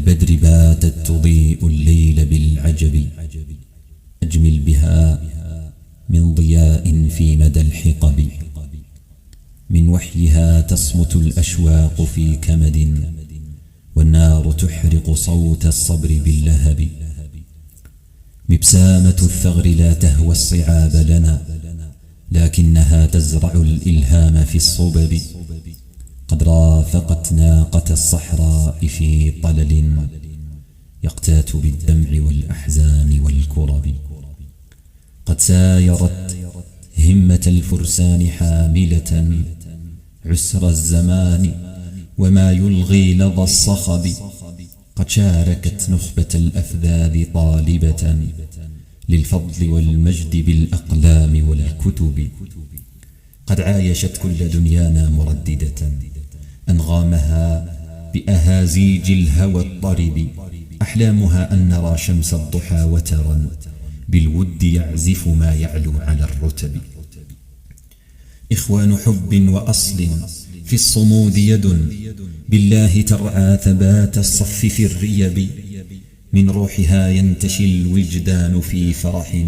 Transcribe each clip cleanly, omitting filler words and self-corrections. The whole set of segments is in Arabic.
كالبدر باتت تضيء الليل بالعجب، أجمل بها من ضياء في مدى الحقب، من وحيها تصمت الأشواق في كمد، والنار تحرق صوت الصبر باللهب. مبسامة الثغر لا تهوى الصعاب لنا، لكنها تزرع الإلهام في الصبب. قد رافقت ناقة الصحراء في طلل، يقتات بالدمع والأحزان والكرب. قد سايرت همة الفرسان حاملة عسر الزمان وما يلغي لظى الصخب. قد شاركت نخبة الأفذاذ طالبة للفضل والمجد بالأقلام والكتب. قد عايشت كل دنيانا مرددة أنغامها بأهازيج الهوى الطرب. أحلامها أن نرى شمس الضحى وترا بالود يعزف ما يعلو على الرتب. إخوان حب وأصل في الصمود يد بالله ترعى ثبات الصف في الريب. من روحها ينتشي الوجدان في فرح،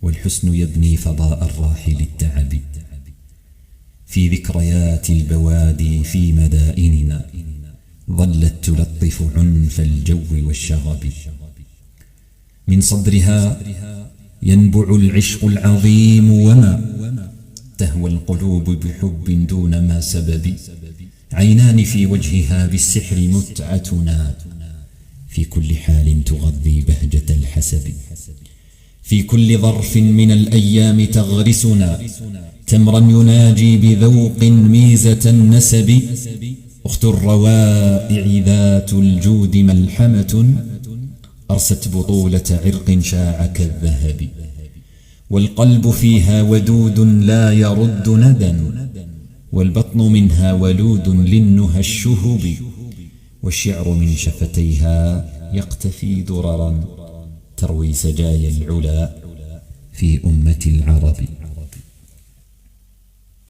والحسن يبني فضاء الراحل التعب. في ذكريات البوادي في مدائننا ظلت تلطف عنف الجو والشغب. من صدرها ينبع العشق العظيم، وما تهوى القلوب بحب دون ما سبب. عينان في وجهها بالسحر متعتنا، في كل حال تغذي بهجة الحسب. في كل ظرف من الأيام تغرسنا تمرا يناجي بذوق ميزة النسب. أخت الروائع ذات الجود ملحمة، أرست بطولة عرق شاع كالذهب. والقلب فيها ودود لا يرد ندى، والبطن منها ولود للنهى الشهب. والشعر من شفتيها يقتفي دررا تروي سجايا العلا في أمة العرب.